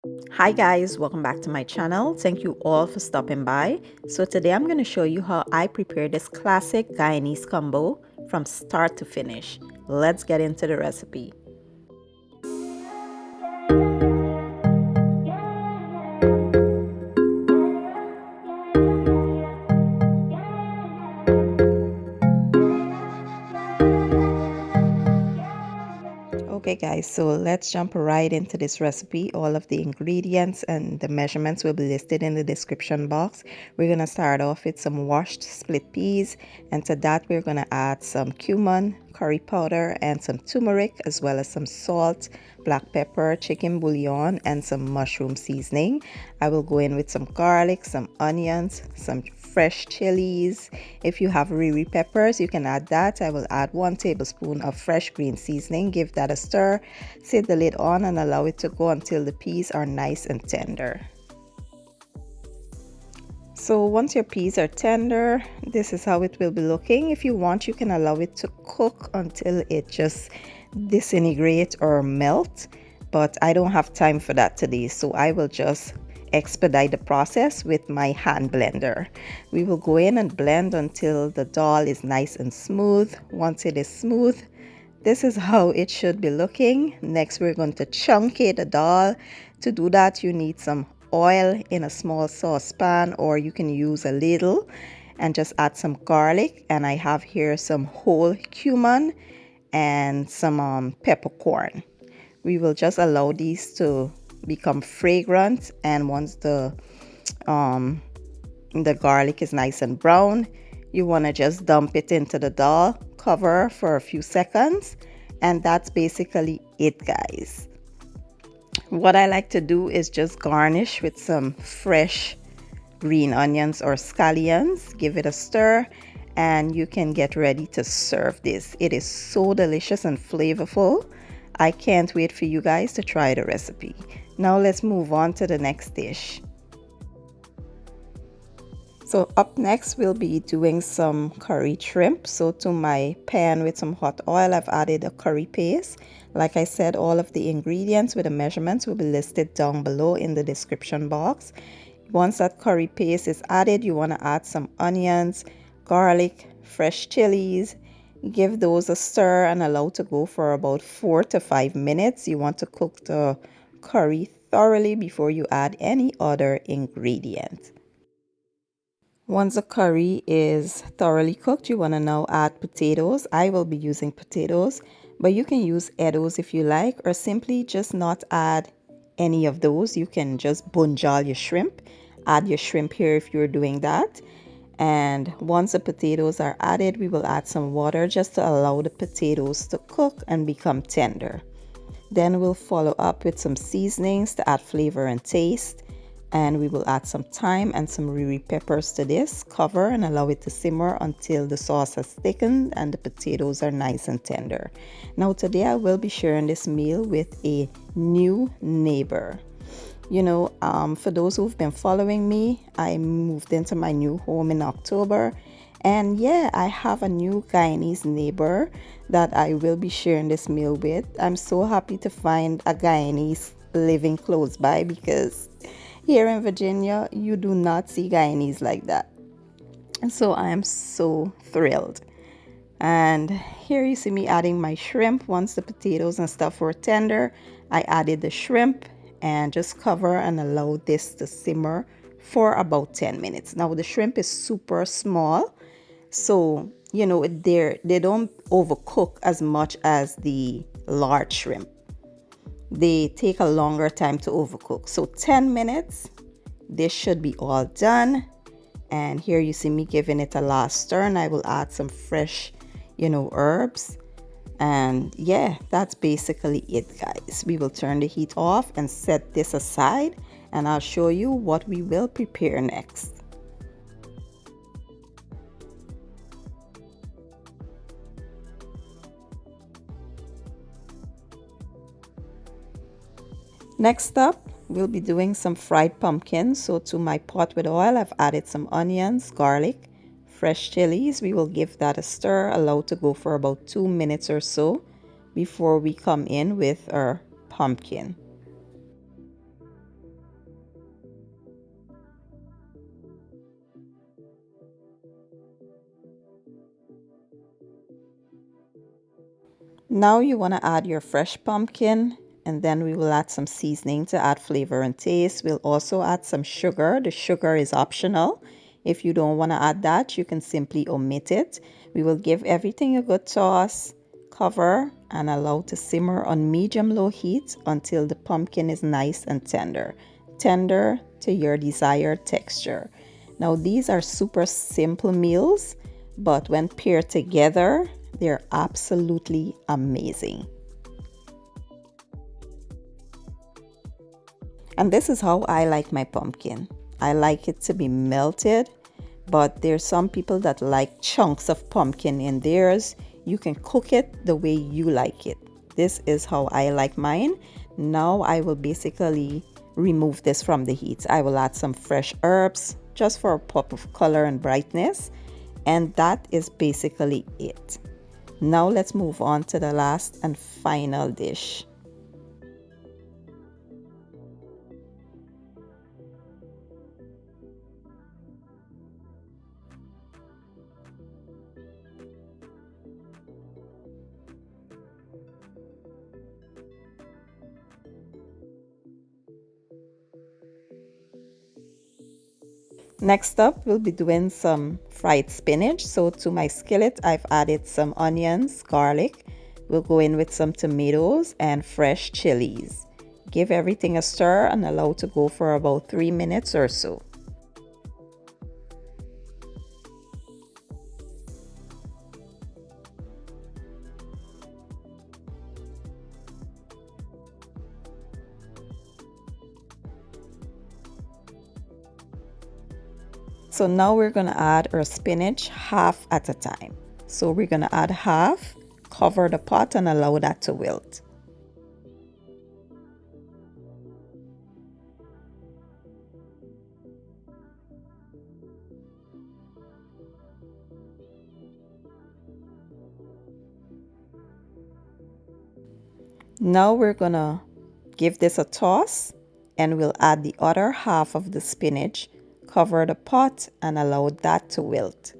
Hi guys, welcome back to my channel. Thank you all for stopping by. So today I'm going to show you how I prepare this classic Guyanese combo from start to finish. Let's get into the recipe. Okay guys, so let's jump right into this recipe. All of the ingredients and the measurements will be listed in the description box. We're going to start off with some washed split peas, and to that we're going to add some cumin, curry powder, and some turmeric, as well as some salt, black pepper, chicken bouillon, and some mushroom seasoning. I will go in with some garlic, some onions, some fresh chilies. If you have wiri peppers, you can add that. I will add 1 tablespoon of fresh green seasoning. Give that a stir, set the lid on, and allow it to go until the peas are nice and tender. So once your peas are tender, this is how it will be looking. If you want, you can allow it to cook until it just disintegrates or melt, but I don't have time for that today, so I will just expedite the process with my hand blender. We will go in and blend until the dhal is nice and smooth. Once it is smooth, this is how it should be looking. Next, we're going to chunkate the dhal. To do that, you need some oil in a small saucepan, or you can use a ladle, and just add some garlic. And I have here some whole cumin and some peppercorn. We will just allow these to become fragrant, and once the garlic is nice and brown, you want to just dump it into the dhal, cover for a few seconds, and that's basically it, guys. What I like to do is just garnish with some fresh green onions or scallions. Give it a stir, and you can get ready to serve this. It is so delicious and flavorful. I can't wait for you guys to try the recipe. Now let's move on to the next dish. So up next, we'll be doing some curried shrimp. So to my pan with some hot oil, I've added a curry paste. Like I said, all of the ingredients with the measurements will be listed down below in the description box. Once that curry paste is added, you want to add some onions, garlic, fresh chilies. Give those a stir and allow to go for about 4 to 5 minutes. You want to cook the curry thoroughly before you add any other ingredient. Once the curry is thoroughly cooked, you want to now add potatoes. I will be using potatoes, but you can use eddos if you like, or simply just not add any of those. You can just bunjal your shrimp. Add your shrimp here if you're doing that. And once the potatoes are added, we will add some water just to allow the potatoes to cook and become tender. Then we'll follow up with some seasonings to add flavor and taste. And we will add some thyme and some wiri peppers to this. Cover and allow it to simmer until the sauce has thickened and the potatoes are nice and tender. Now today I will be sharing this meal with a new neighbor. You know, for those who've been following me, I moved into my new home in October. And yeah, I have a new Guyanese neighbor that I will be sharing this meal with. I'm so happy to find a Guyanese living close by, because here in Virginia, you do not see Guyanese like that. And so I am so thrilled. And here you see me adding my shrimp. Once the potatoes and stuff were tender, I added the shrimp and just cover and allow this to simmer for about 10 minutes. Now the shrimp is super small, so you know they don't overcook as much as the large shrimp. They take a longer time to overcook. So 10 minutes, this should be all done. And here you see me giving it a last stir, and I will add some fresh, herbs. And yeah, that's basically it, guys. We will turn the heat off and set this aside, and I'll show you what we will prepare next. Next up, we'll be doing some fried pumpkin. So to my pot with oil, I've added some onions, garlic, fresh chilies. We will give that a stir, allow to go for about 2 minutes or so before we come in with our pumpkin. Now you want to add your fresh pumpkin, and then we will add some seasoning to add flavor and taste. We'll also add some sugar. The sugar is optional. If you don't want to add that, you can simply omit it. We will give everything a good toss, cover, and allow to simmer on medium-low heat until the pumpkin is nice and tender. Tender to your desired texture. Now these are super simple meals, but when paired together, they're absolutely amazing. And this is how I like my pumpkin. I like it to be melted, but there's some people that like chunks of pumpkin in theirs. You can cook it the way you like it. This is how I like mine. Now I will basically remove this from the heat. I will add some fresh herbs just for a pop of color and brightness. And that is basically it. Now let's move on to the last and final dish. Next up, we'll be doing some fried spinach. So to my skillet, I've added some onions, garlic. We'll go in with some tomatoes and fresh chilies. Give everything a stir and allow to go for about 3 minutes or so. So now we're going to add our spinach half at a time. So we're going to add half, cover the pot and allow that to wilt. Now we're going to give this a toss and we'll add the other half of the spinach, cover the pot and allow that to wilt.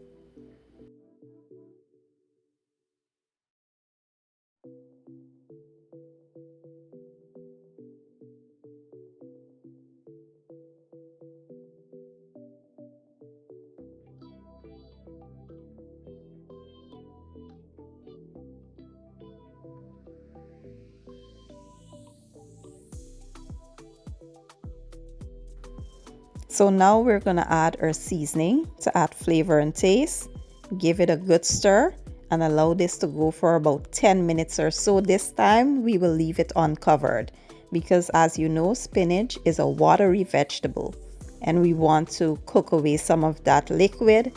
So now we're going to add our seasoning to add flavor and taste. Give it a good stir and allow this to go for about 10 minutes or so. This time we will leave it uncovered because, as you know, spinach is a watery vegetable and we want to cook away some of that liquid.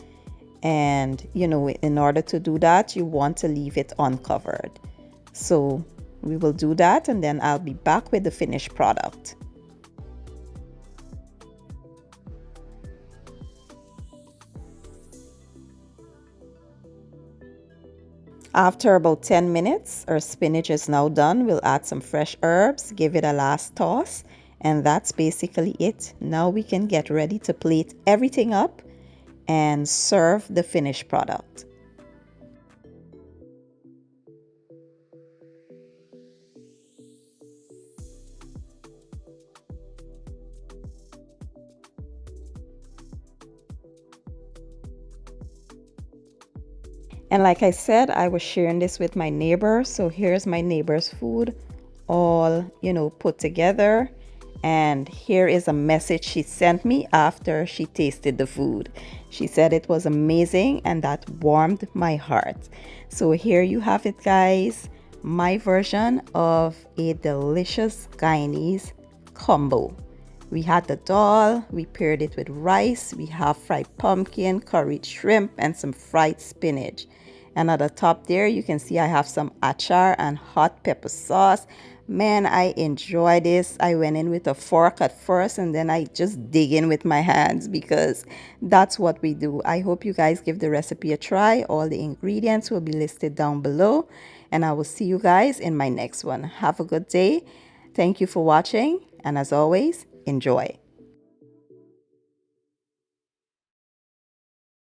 And you know, in order to do that, you want to leave it uncovered. So we will do that and then I'll be back with the finished product. After about 10 minutes, our spinach is now done. We'll add some fresh herbs, give it a last toss, and that's basically it. Now we can get ready to plate everything up and serve the finished product. And like I said, I was sharing this with my neighbor. So here's my neighbor's food, all, you know, put together. And here is a message she sent me after she tasted the food. She said it was amazing and that warmed my heart. So here you have it, guys. My version of a delicious Guyanese combo. We had the dhal, we paired it with rice, we have fried pumpkin, curried shrimp, and some fried spinach. And at the top there, you can see I have some achar and hot pepper sauce. Man, I enjoy this. I went in with a fork at first and then I just dig in with my hands because that's what we do. I hope you guys give the recipe a try. All the ingredients will be listed down below. And I will see you guys in my next one. Have a good day. Thank you for watching. And as always, enjoy.